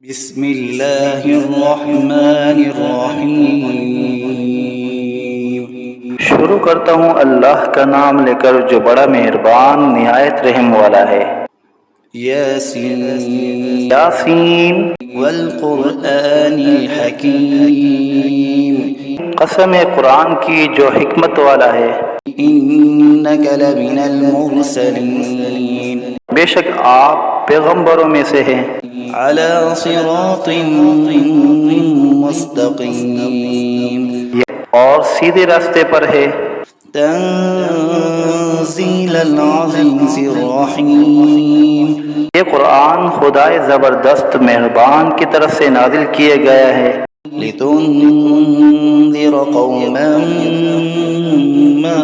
بسم اللہ الرحمن الرحیم۔ شروع کرتا ہوں اللہ کا نام لے کر جو بڑا مہربان نہایت رحم والا ہے۔ یاسین یاسین والقرآن الحکیم، قسم قرآن کی جو حکمت والا ہے۔ انک لمن المرسلین، بے شک آپ پیغمبروں میں سے ہیں، علی صراط مستقیم، اور سیدھے راستے پر ہے۔ تنزیل العزیز الرحیم، یہ قرآن خدائے زبردست مہربان کی طرف سے نازل کیا گیا ہے، لتنذر قوما ما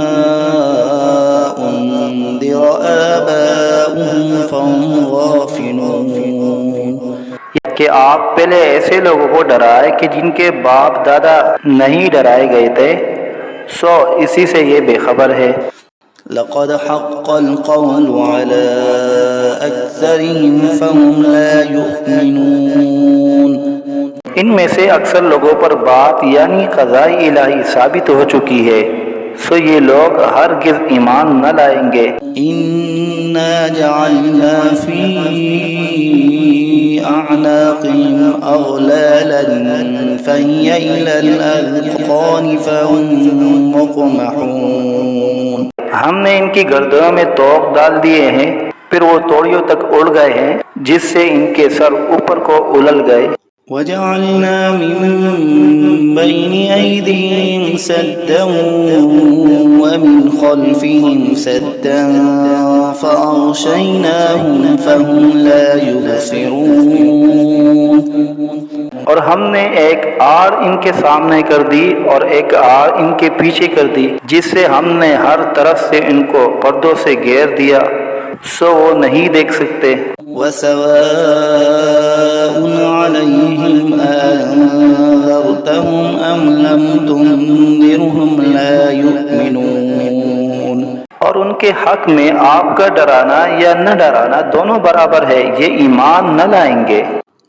انذر آباؤهم فهم غافلون، کہ آپ پہلے ایسے لوگوں کو ڈرائے کہ جن کے باپ دادا نہیں ڈرائے گئے تھے، سو اسی سے یہ بے خبر ہے۔ لقد حق القول على أكثرهم فهم لا يؤمنون، ان میں سے اکثر لوگوں پر بات یعنی قضاء الہی ثابت ہو چکی ہے، سو یہ لوگ ہرگز ایمان نہ لائیں گے۔ إنا جعلنا في أعناقهم أغلالا فهي إلى الأذقان فهم مقمحون، ہم نے ان کی گردنوں میں طوق ڈال دیے ہیں، پھر وہ توڑیوں تک اڑ گئے ہیں، جس سے ان کے سر اوپر کو اولل گئے۔ وجعلنا من بين أيديهم سدا ومن خلفهم سدا فأغشيناهم فهم لا يبصرون، اور ہم نے ایک آڑ ان کے سامنے کر دی اور ایک آڑ ان کے پیچھے کر دی، جس سے ہم نے ہر طرف سے ان کو پردوں سے گھیر دیا، سو وہ نہیں دیکھ سکتے۔ وسواء عليهم أنذرتهم أم لم تنذرهم لا يؤمنون، اور ان کے حق میں آپ کا ڈرانا یا نہ ڈرانا دونوں برابر ہے، یہ ایمان نہ لائیں گے۔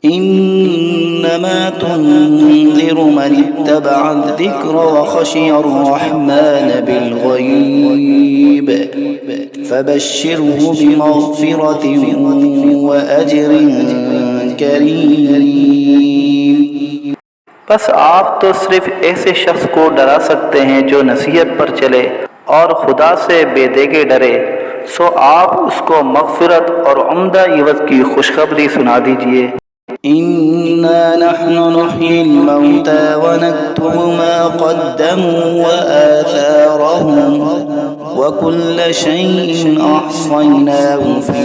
إنما تنذر من اتبع الذكر وخشي الرحمن بالغيب فبشره بمغفرة وأجر كريم، بس آپ تو صرف ایسے شخص کو ڈرا سکتے ہیں جو نصیحت پر چلے اور خدا سے بے دیگے ڈرے، سو آپ اس کو مغفرت اور عمدہ عوض کی خوشخبری سنا دیجئے۔ إنا نحن نحيي الموتى ونكتب ما قدموا وآثارهم وكل شيء أحصيناه في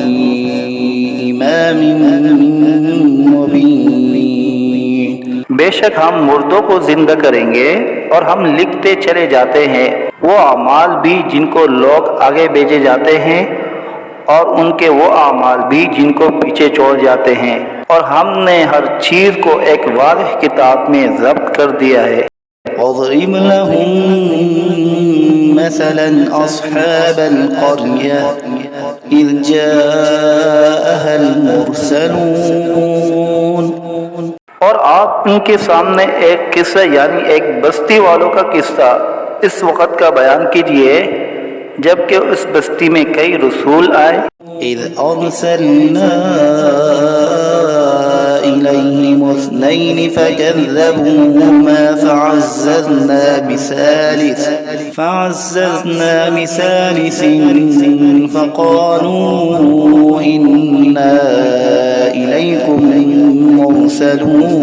إمام مبين، بے شک ہم مردوں کو زندہ کریں گے اور ہم لکھتے چلے جاتے ہیں وہ اعمال بھی جن کو لوگ آگے بھیجے جاتے ہیں، اور ان کے وہ اعمال بھی جن کو پیچھے چھوڑ جاتے ہیں، اور ہم نے ہر چیز کو ایک واضح کتاب میں ضبط کر دیا ہے۔ واضرب لهم مثلا أصحاب القرية إذ جاءها المرسلون، اور آپ ان کے سامنے ایک قصہ یعنی ایک بستی والوں کا قصہ اس وقت کا بیان کیجئے جبکہ اس بستی میں کئی رسول آئے۔ إذ أرسلنا إليهم اثنين فكذبوهما فعززنا بثالث فقالوا إنا إليكم مرسلون،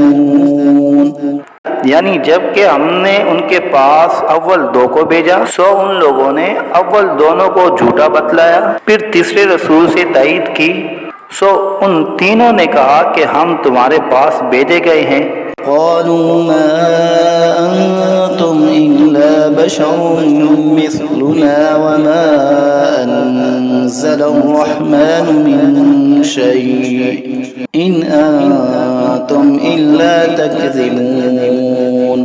یعنی جب کہ ہم نے ان کے پاس اول دو کو بھیجا، سو ان لوگوں نے اول دونوں کو جھوٹا بتلایا، پھر تیسرے رسول سے تائید کی، سو ان تینوں نے کہا کہ ہم تمہارے پاس بھیجے گئے ہیں۔ قالوا ما أنتم إلا بشر مثلنا وما أنزل الرحمن من شيء إن أنتم إلا تكذبون،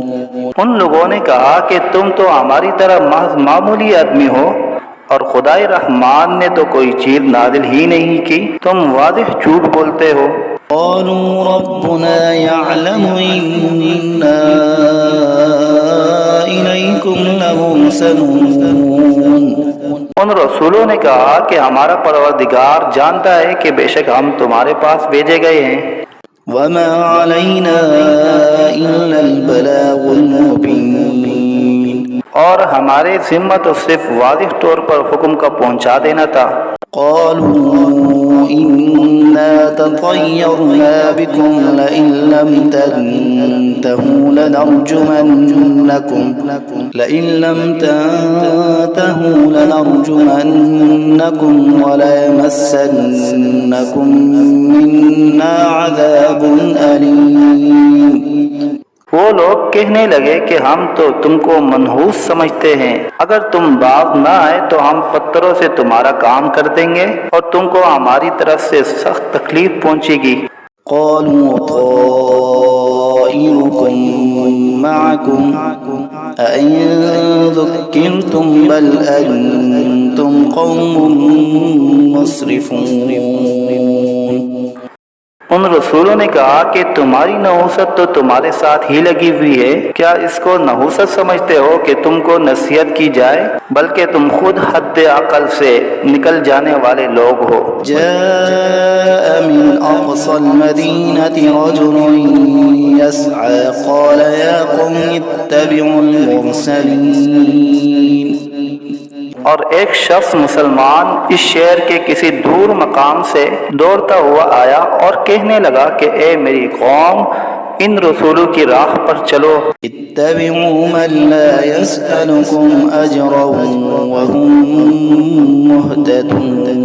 ان لوگوں نے کہا کہ تم تو ہماری طرح محض معمولی آدمی ہو، اور خدائے رحمان نے تو کوئی چیز نازل ہی نہیں کی، تم واضح جھوٹ بولتے ہو۔ قالوا ربنا يعلم إنا إليكم لمرسلون ان رسولوں نے کہا کہ ہمارا پروردگار جانتا ہے کہ بے شک ہم تمہارے پاس بھیجے گئے ہیں. وما علينا إلا البلاغ المبين اور ہمارے ذمہ تو صرف واضح طور پر حکم کا پہنچا دینا تھا. قالوا إنا تطيرنا بكم لئن لم تنتهوا لنرجمنكم وليمسنكم منا عذاب أليم. وہ لوگ کہنے لگے کہ ہم تو تم کو منحوس سمجھتے ہیں، اگر تم باز نہ آئے تو ہم پتھروں سے تمہارا کام کر دیں گے اور تم کو ہماری طرف سے سخت تکلیف پہنچے گی. قالوا طائركم معكم أئن ذكرتم بل أنتم قوم مسرفون. ان رسولوں نے کہا کہ تمہاری نحوست تو تمہارے ساتھ ہی لگی ہوئی ہے، کیا اس کو نحوست سمجھتے ہو کہ تم کو نصیحت کی جائے؟ بلکہ تم خود حد عقل سے نکل جانے والے لوگ ہو. جاء من أقصى المدينة رجل يسعى قال يا قوم اتبعوا المرسلين. اور ایک شخص مسلمان اس شہر کے کسی دور مقام سے دوڑتا ہوا آیا اور کہنے لگا کہ اے میری قوم، ان رسولوں کی راہ پر چلو. اتبعوا من لا يسألكم أجرا وهم مهتدون.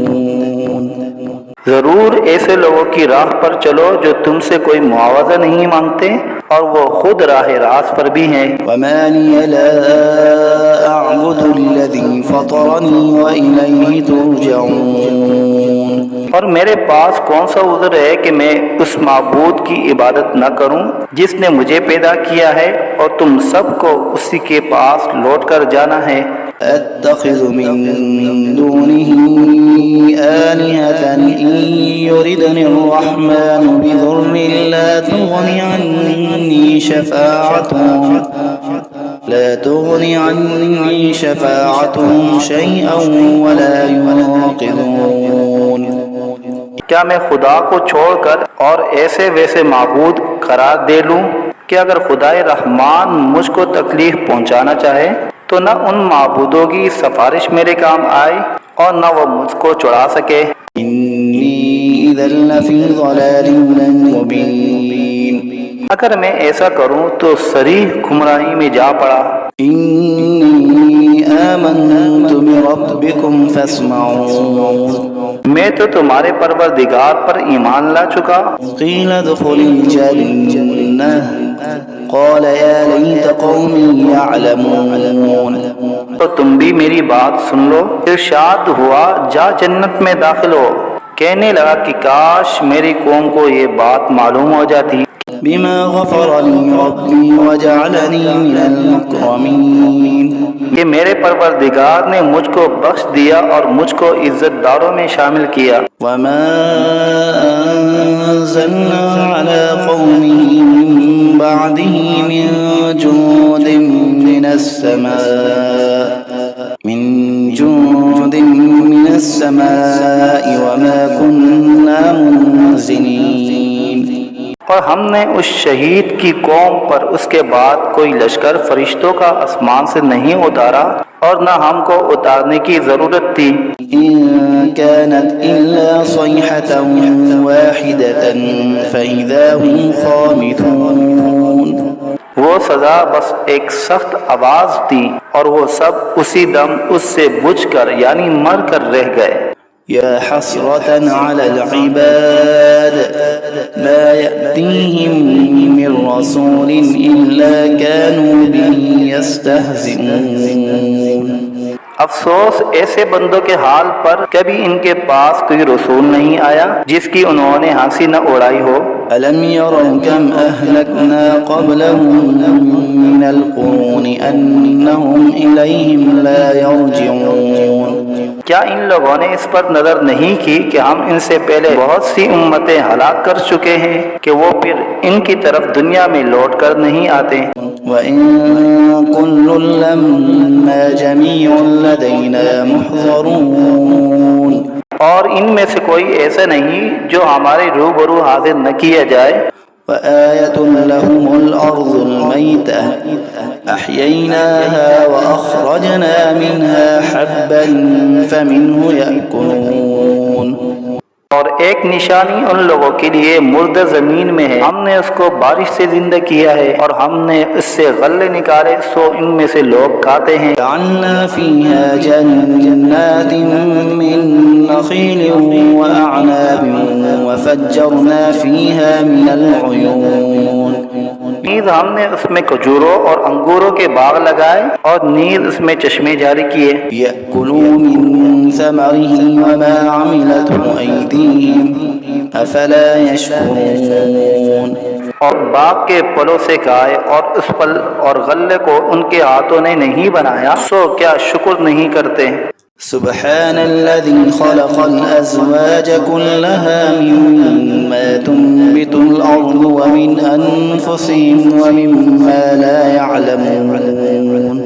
ضرور ایسے لوگوں کی راہ پر چلو جو تم سے کوئی معاوضہ نہیں مانگتے اور وہ خود راہ راست پر بھی ہیں. وما لي لا أعبد الذي فطرني وإليه ترجعون. اور میرے پاس کون سا عذر ہے کہ میں اس معبود کی عبادت نہ کروں جس نے مجھے پیدا کیا ہے اور تم سب کو اسی کے پاس لوٹ کر جانا ہے. أتخذ من دونه آلهة إن يردني الرحمن بضر لا تغني عني شفاعتهم شيئا ولا ينقذون. کیا میں خدا کو چھوڑ کر اور ایسے ویسے معبود قرار دے لوں کہ اگر خدائے رحمان مجھ کو تکلیف پہنچانا چاہے تو نہ ان معبودوں کی سفارش میرے کام آئے اور نہ وہ مجھ کو چھڑا سکے. إني إذا لفي ضلال مبين. اگر میں ایسا کروں تو صریح گمراہی میں جا پڑا. إني آمنت بربكم فاسمعون. میں تو تمہارے پروردگار پر ایمان لا چکا. قيل ادخل الجنة قال يا ليت قومي يعلمون. تو تم بھی میری بات سن لو. ارشاد ہوا جا جنت میں داخل ہو. کہنے لگا کہ کاش میری قوم کو یہ بات معلوم ہو جاتی. بما غفر لي ربي وجعلني من المكرمين. کہ میرے پروردگار نے مجھ کو بخش دیا اور مجھ کو عزت داروں میں شامل کیا. وما أنزلنا على قومه من بعده من جند من السماء وما كنا منزلين. اور ہم نے اس شہید کی قوم پر اس کے بعد کوئی لشکر فرشتوں کا آسمان سے نہیں اتارا اور نہ ہم کو اتارنے کی ضرورت تھی. إن كانت إلا صيحة واحدة فإذا هم خامدون. وہ سزا بس ایک سخت آواز تھی اور وہ سب اسی دم اس سے بجھ کر یعنی مر کر رہ گئے. يا حسرة على العباد ما يأتيهم من رسول إلا كانوا به يستهزئون. افسوس ایسے بندوں کے حال پر کبھی ان کے پاس کوئی رسول نہیں آیا جس کی انہوں نے ہنسی نہ اڑائی ہو. ألم يروا كم أهلكنا قبلهم من القرون أنهم إليهم لا يرجعون. کیا ان لوگوں نے اس پر نظر نہیں کی کہ ہم ان سے پہلے بہت سی امتیں ہلاک کر چکے ہیں کہ وہ پھر ان کی طرف دنیا میں لوٹ کر نہیں آتے؟ وَإِن كُلٌّ لَّمَّا جَمِيعٌ لَّدَيْنَا مُحْضَرُونَ، اور ان میں سے کوئی ایسا نہیں جو ہمارے روبرو حاضر نہ کیا جائے۔ وَآيَةٌ لَّهُمُ الْأَرْضُ الْمَيْتَةُ أَحْيَيْنَاهَا وَأَخْرَجْنَا مِنْهَا حَبًّا فَمِنْهُ يَأْكُلُونَ، اور ایک نشانی ان لوگوں کے لیے مردہ زمین میں ہے، ہم نے اس کو بارش سے زندہ کیا ہے اور ہم نے اس سے غلے نکالے سو ان میں سے لوگ کھاتے ہیں۔ جعلنا فيها جنات من نخيل وأعناب وفجرنا فيها من العيون، نیز ہم نے اس میں کھجوروں اور انگوروں کے باغ لگائے اور نیز اس میں چشمے جاری کیے۔ ليأكلوا من ثمره وما عملته أيديهم أفلا يشكرون، اور باغ کے پھلوں سے کھائے اور اس پھل اور غلے کو ان کے ہاتھوں نے نہیں بنایا سو کیا شکر نہیں کرتے؟ سبحان الذي خلق الأزواج كلها مما تنبت الأرض ومن أنفسهم ومما لا يعلمون،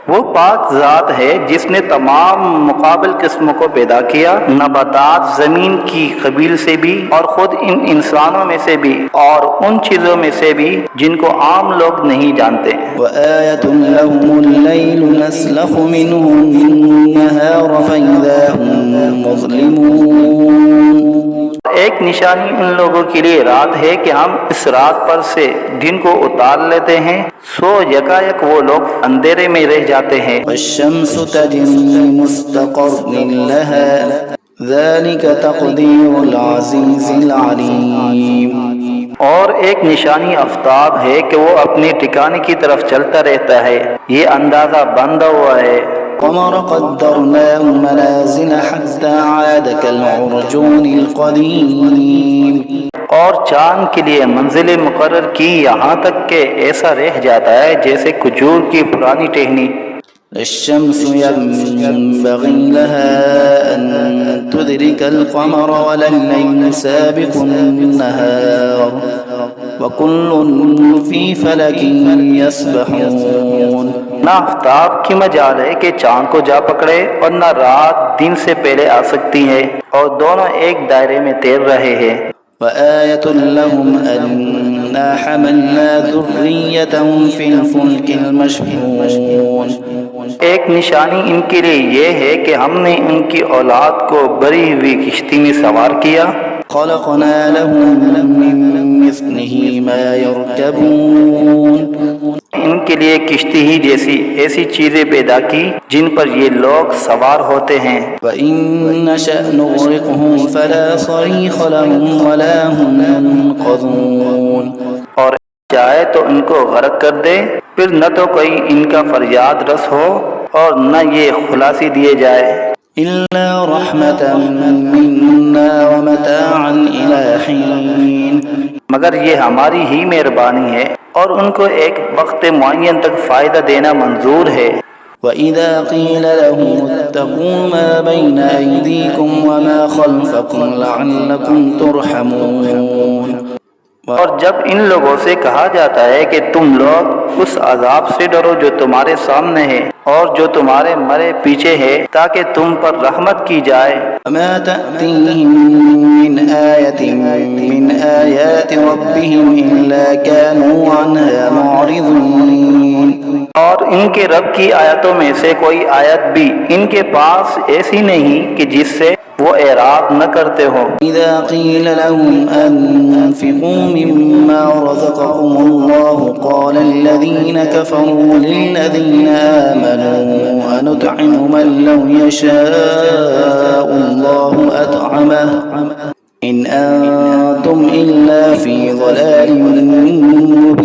وہ پاک ذات ہے جس نے تمام مقابل قسموں کو پیدا کیا، نباتات زمین کی قبیل سے بھی اور خود ان انسانوں میں سے بھی اور ان چیزوں میں سے بھی جن کو عام لوگ نہیں جانتے۔ وآية لهم الليل نسلخ منه النهار فإذا هم مظلمون، ایک نشانی ان لوگوں کے لیے رات ہے کہ ہم اس رات پر سے دن کو اتار لیتے ہیں سو یکایک وہ لوگ اندھیرے میں رہ جاتے ہیں۔ والشمس تجري لمستقر لها ذلك تقدير العزيز العليم، اور ایک نشانی آفتاب ہے کہ وہ اپنے ٹھکانے کی طرف چلتا رہتا ہے، یہ اندازہ بندہ ہوا ہے۔ القمر قدرناه منازل حتى عاد كالعرجون القديم، اور چاند کے لیے منزلیں مقرر کی یہاں تک کہ ایسا رہ جاتا ہے جیسے کھجور کی پرانی ٹہنی۔ الشمس ينبغي لها أن تدرك القمر ولا الليل سابق النهار وكل في فلك يسبحون، نہ آفتاب کی مجال ہے کہ چاند کو جا پکڑے اور نہ رات دن سے پہلے آ سکتی ہے، اور دونوں ایک دائرے میں تیر رہے ہیں۔ وآية لهم أنا حملنا ذريتهم في الفلك المشحون، ایک نشانی ان کے لیے یہ ہے کہ ہم نے ان کی اولاد کو بری ہوئی کشتی میں سوار کیا۔ خلقنا لهم من مثله ما يركبون، ان کے لیے کشتی ہی جیسی ایسی چیزیں پیدا کی جن پر یہ لوگ سوار ہوتے ہیں۔ وإن نشأ نغرقهم فلا صريخ لهم ولا هم ينقذون، اور چاہے تو ان کو غرق کر دے پھر نہ تو کوئی ان کا فریاد رس ہو اور نہ یہ خلاصی دیے جائے۔ إلا رحمة منا ومتاعا إلى حين، مگر یہ ہماری ہی مہربانی ہے اور ان کو ایک وقت معین تک فائدہ دینا منظور ہے۔ وإذا قيل لهم اتقوا ما بين أيديكم وما خلفكم لعلكم ترحمون، اور جب ان لوگوں سے کہا جاتا ہے کہ تم لوگ اس عذاب سے ڈرو جو تمہارے سامنے ہے اور جو تمہارے مرے پیچھے ہے تاکہ تم پر رحمت کی جائے۔ وما تأتيهم من آية من آيات ربهم إلا كانوا عنها معرضين، اور ان کے رب کی آیتوں میں سے کوئی آیت بھی ان کے پاس ایسی نہیں کہ جس سے وہ اعراض نہ کرتے ہو۔ إذا قيل لهم أنفقوا مما رزقكم الله قال الذين كفروا للذين آمنوا أنطعم من لو يشاء الله أطعمه إن أنتم إلا في ضلال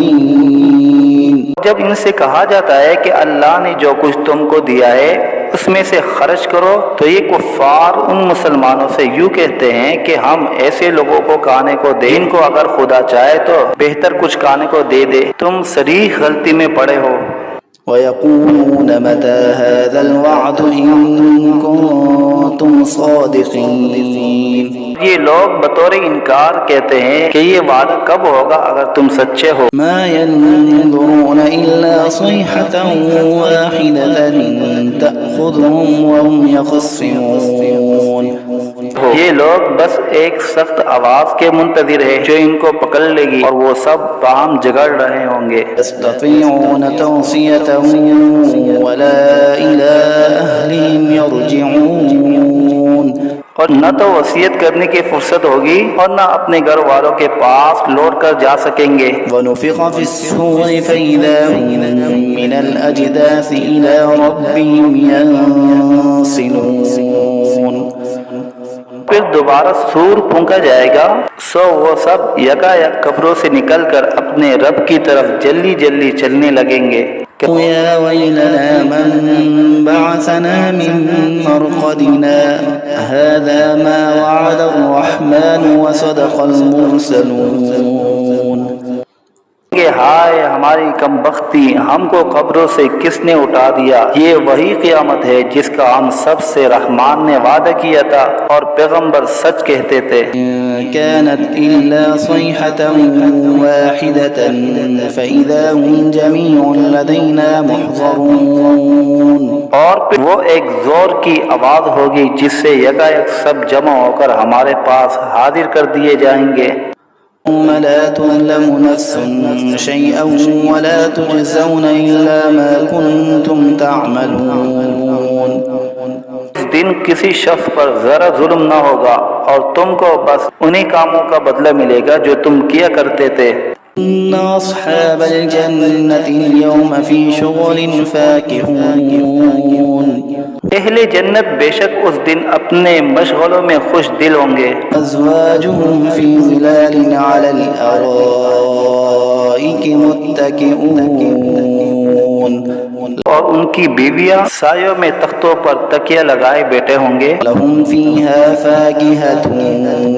مبين، جب ان سے کہا جاتا ہے کہ اللہ نے جو کچھ تم کو دیا ہے اس میں سے خرچ کرو تو یہ کفار ان مسلمانوں سے یوں کہتے ہیں کہ ہم ایسے لوگوں کو کھانے کو دیں جن کو اگر خدا چاہے تو بہتر کچھ کھانے کو دے دے، تم صریح غلطی میں پڑے ہو۔ ويقولون متى هذا الوعد إن كنتم صادقين یہ لوگ بطور انکار کہتے ہیں کہ یہ وعدہ کب ہوگا اگر تم سچے ہو۔ ما ينظرون إلا صيحة واحدة تأخذهم وهم يخصمون یہ لوگ بس ایک سخت آواز کے منتظر ہیں جو ان کو پکڑ لے گی اور وہ سب باہم جگڑ رہے ہوں گے۔ يستطيعون توصية ولا إلى أهلهم يرجعون اور نہ تو وصیت کرنے کی فرصت ہوگی اور نہ اپنے گھر والوں کے پاس لوٹ کر جا سکیں گے۔ ونفخ في الصور فإذا هم من الأجداث إلى ربهم ينسلون پھر دوبارہ سور پھونکا جائے گا، سو وہ سب یکا یک قبروں سے نکل کر اپنے رب کی طرف جلدی جلدی چلنے لگیں گے۔ يا ويلنا من بعثنا من مرقدنا هذا ما وعد الرحمن وصدق المرسلون کہ ہائے ہماری کم بختی، ہم کو قبروں سے کس نے اٹھا دیا، یہ وہی قیامت ہے جس کا ہم سب سے رحمان نے وعدہ کیا تھا اور پیغمبر سچ کہتے تھے۔ كانت إلا صيحة واحدة فإذا هم جميع لدينا محضرون اور پھر وہ ایک زور کی آواز ہوگی جس سے یکایک سب جمع ہو کر ہمارے پاس حاضر کر دیے جائیں گے۔ لا تظلم نفس شيئا ولا تجزون إلا ما كنتم تعملون اس دن کسی شخص پر ذرا ظلم نہ ہوگا اور تم کو بس انہی کاموں کا بدلہ ملے گا جو تم کیا کرتے تھے۔ إن أصحاب الجنة اليوم في شغل فاكهون اہل جنت بے شک اس دن اپنے مشغلوں میں خوش دل ہوں گے۔ أزواجهم في ظلال على الأرائك متكئون اور ان کی بیویاں سایوں میں تختوں پر تکیہ لگائے بیٹھے ہوں گے۔ لهم فيها فاكهة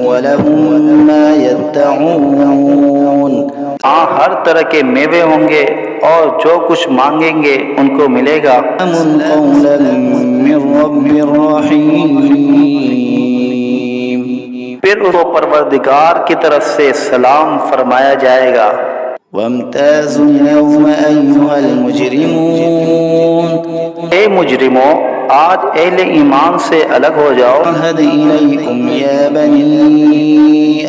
ولهم ما يدعون ہر طرح کے میوے ہوں گے اور جو کچھ مانگیں گے ان کو ملے گا۔ قولا من رب رحيم پھر اس کو پروردگار کی طرف سے سلام فرمایا جائے گا۔ وامتازوا اليوم أيها المجرمون اے مجرموں، آج اہل ایمان سے الگ ہو جاؤ۔ عهد إليكم يا بني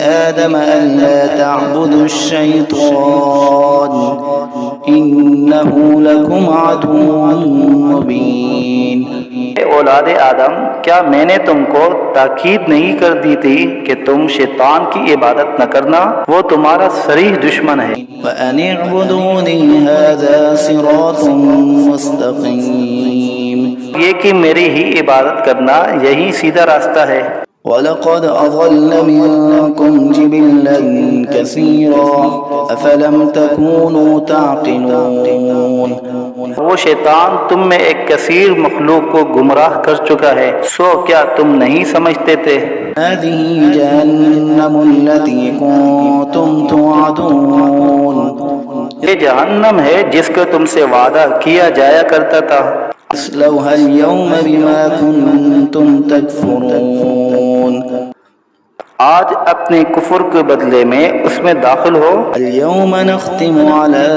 آدم ألا تعبدوا الشيطان إنه لكم عدو مبين اے اولاد آدم، کیا میں نے تم کو تاکید نہیں کر دی تھی کہ تم شیطان کی عبادت نہ کرنا، وہ تمہارا صریح دشمن ہے۔ وأن اعبدوني هذا صراط مستقيم یہ کہ میری ہی عبادت کرنا یہی سیدھا راستہ ہے۔ ولقد أضل منكم جبلا كثيرا أفلم تكونوا تعقلون وہ شیطان تم میں ایک کثیر مخلوق کو گمراہ کر چکا ہے، سو کیا تم نہیں سمجھتے تھے؟ هذه جهنم التي كنتم توعدون یہ جہنم ہے جس کا تم سے وعدہ کیا جایا کرتا تھا۔ اصلوها اليوم بما كنتم تكفرون آج اپنے کفر کے بدلے میں اس میں داخل ہو۔ اليوم نختم على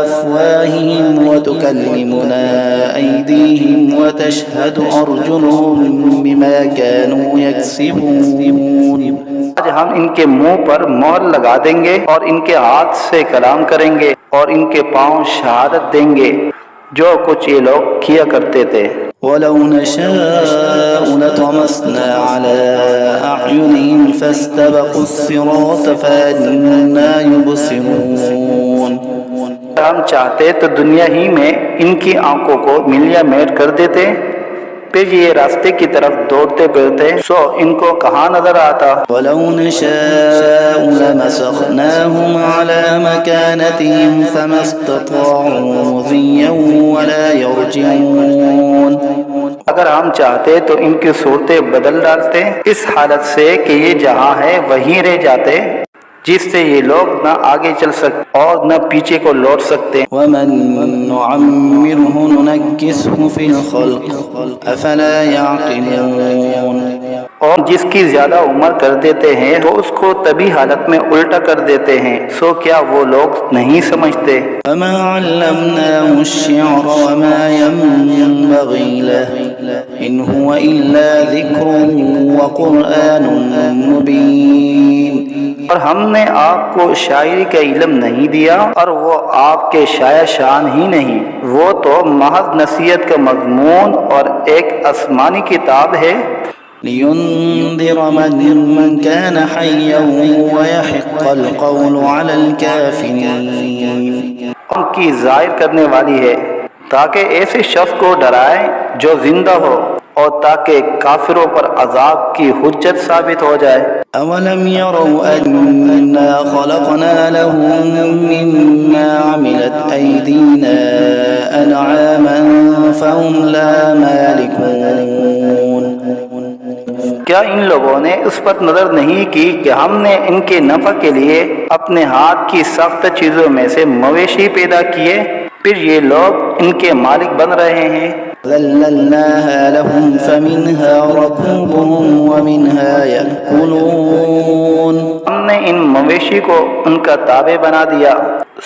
أفواههم وتكلمنا أيديهم وتشهد أرجلهم بما كانوا يكسبون آج ہم ان کے منہ پر مہر لگا دیں گے اور ان کے ہاتھ سے کلام کریں گے اور ان کے پاؤں شہادت دیں گے جو کچھ یہ لوگ کیا کرتے تھے۔ ولو نشاء لطمسنا على أعينهم فاستبقوا الصراط فأنى يبصرون ہم چاہتے تو دنیا ہی میں ان کی آنکھوں کو ملیا میٹ کر دیتے، پھر یہ راستے کی طرف دوڑتے پھرتے، سو ان کو کہاں نظر آتا۔ ولو نشاء لمسخناهم على مكانتهم فما استطاعوا مضيا ولا يرجعون اگر ہم چاہتے تو ان کی صورتیں بدل ڈالتے اس حالت سے کہ یہ جہاں ہے وہیں رہ جاتے، جس سے یہ لوگ نہ آگے چل سکتے اور نہ پیچھے کو لوٹ سکتے ہیں۔ ومن نعمره ننكسه في الخلق افلا يعقلون، اور جس کی زیادہ عمر کر دیتے ہیں تو اس کو طبی حالت میں الٹا کر دیتے ہیں، سو کیا وہ لوگ نہیں سمجھتے؟ وما علمناه الشعر وما ينبغي له إن هو إلا ذكر وقرآن مبين، اور ہم نے آپ کو شاعری کا علم نہیں دیا اور وہ آپ کے شاعر شان ہی نہیں، وہ تو محض نصیحت کا مضمون اور ایک آسمانی کتاب ہے۔ لينذر من كان حيا ويحق القول على الكافرين، ان کی ظاہر کرنے والی ہے تاکہ ایسے شخص کو ڈرائے جو زندہ ہو اور تاکہ کافروں پر عذاب کی حجت ثابت ہو جائے۔ أولم يروا أنا خلقنا لهم مما عملت أيدينا أنعاما فهم لا مالكون، کیا ان لوگوں نے اس پر نظر نہیں کی کہ ہم نے ان کے نفع کے لیے اپنے ہاتھ کی سخت چیزوں میں سے مویشی پیدا کیے، پھر یہ لوگ ان کے مالک بن رہے ہیں۔ ذللناها لهم فمنها ركوبهم ومنها يأكلون، ہم نے ان مویشی کو ان کا تابع بنا دیا،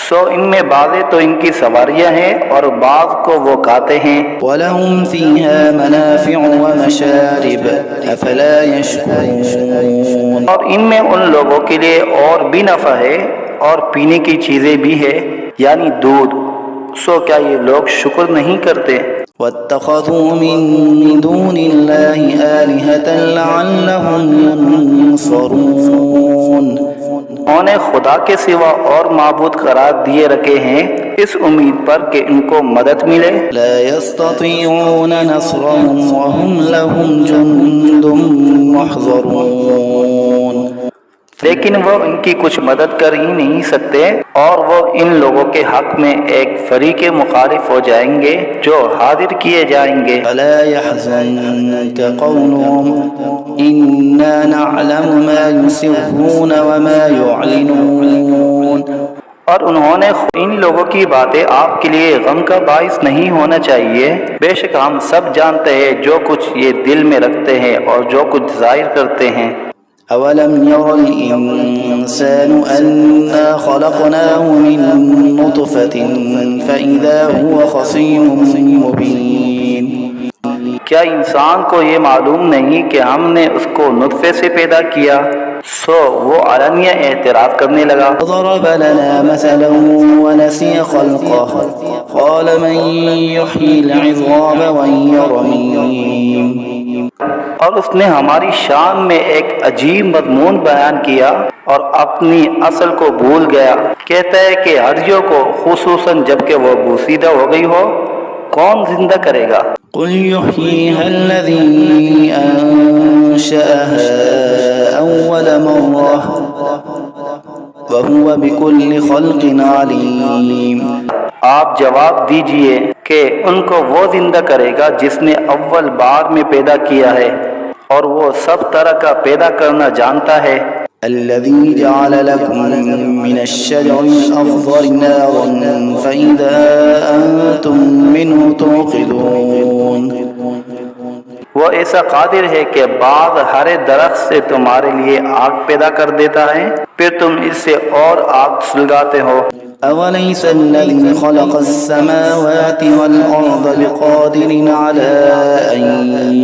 سو ان میں بعضیں تو ان کی سواریاں ہیں اور بعض کو وہ کھاتے ہیں۔ ولهم فيها منافع ومشارب أفلا يشكرون، اور ان میں ان لوگوں کے لیے اور بھی نفع ہے اور پینے کی چیزیں بھی ہے، یعنی دودھ، سو کیا یہ لوگ شکر نہیں کرتے؟ واتخذوا من دون الله آلهة لعلهم ينصرون، انہوں نے خدا کے سوا اور معبود قرار دیے رکھے ہیں اس امید پر کہ ان کو مدد ملے۔ لا يستطيعون نصرهم وهم لهم جند محضرون، لیکن وہ ان کی کچھ مدد کر ہی نہیں سکتے اور وہ ان لوگوں کے حق میں ایک فریق مخالف ہو جائیں گے جو حاضر کیے جائیں گے۔ فلا يحزنك قولهم إنا نعلم ما يسرون وما يعلنون، اور انہوں نے ان لوگوں کی باتیں آپ کے لیے غم کا باعث نہیں ہونا چاہیے، بے شک ہم سب جانتے ہیں جو کچھ یہ دل میں رکھتے ہیں اور جو کچھ ظاہر کرتے ہیں۔ أولم ير الإنسان أنا خلقناه من نطفة فإذا هو خصيم مبين، کیا انسان کو یہ معلوم نہیں کہ ہم نے اس کو نطفے سے پیدا کیا، سو وہ علانیہ اعتراف کرنے لگا۔ ضرب لنا مثلا ونسي خلقه قال من يحيي العظام وهي رميم، اور اس نے ہماری شان میں ایک عجیب مضمون بیان کیا اور اپنی اصل کو بھول گیا۔ کہتا ہے کہ ہڈیوں کو خصوصاً جب کہ وہ بوسیدہ ہو گئی ہو کون زندہ کرے گا؟ قل يحييها الذي أنشأها أول مرة وهو بكل خلق عليم، آپ جواب دیجئے کہ ان کو وہ زندہ کرے گا جس نے اول بار میں پیدا کیا ہے اور وہ سب طرح کا پیدا کرنا جانتا ہے۔ الذي جعل لكم من الشجر الأخضر نارا فإذا أنتم منه توقدون، وہ ایسا قادر ہے کہ بعض ہرے درخت سے تمہارے لیے آگ پیدا کر دیتا ہے پھر تم اس سے اور آگ سلگاتے ہو۔ أوليس الذي خلق السماوات والأرض بقادر على أن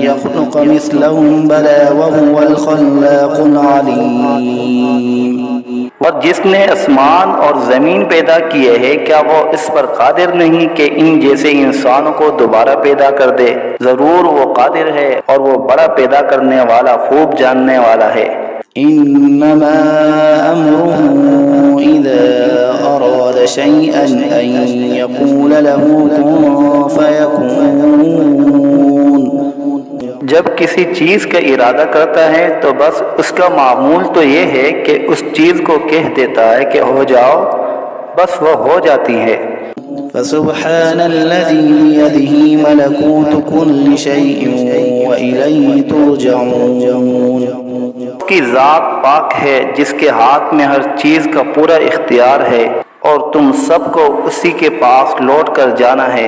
يخلق مثلهم بلى وهو الخلاق العليم، اور جس نے آسمان اور زمین پیدا کیے ہیں کیا وہ اس پر قادر نہیں کہ ان جیسے انسانوں کو دوبارہ پیدا کر دے؟ ضرور وہ قادر ہے اور وہ بڑا پیدا کرنے والا خوب جاننے والا ہے۔ إنما أمره إذا أراد شيئا أن يقول له كن فيكون، جب کسی چیز کا ارادہ کرتا ہے تو بس اس کا معمول تو یہ ہے کہ اس چیز کو کہہ دیتا ہے کہ ہو جاؤ، بس وہ ہو جاتی ہے۔ فسبحان الذي بيده ملكوت كل شيء وإليه ترجعون، کی ذات پاک ہے جس کے ہاتھ میں ہر چیز کا پورا اختیار ہے، اور تم سب کو اسی کے پاس لوٹ کر جانا ہے۔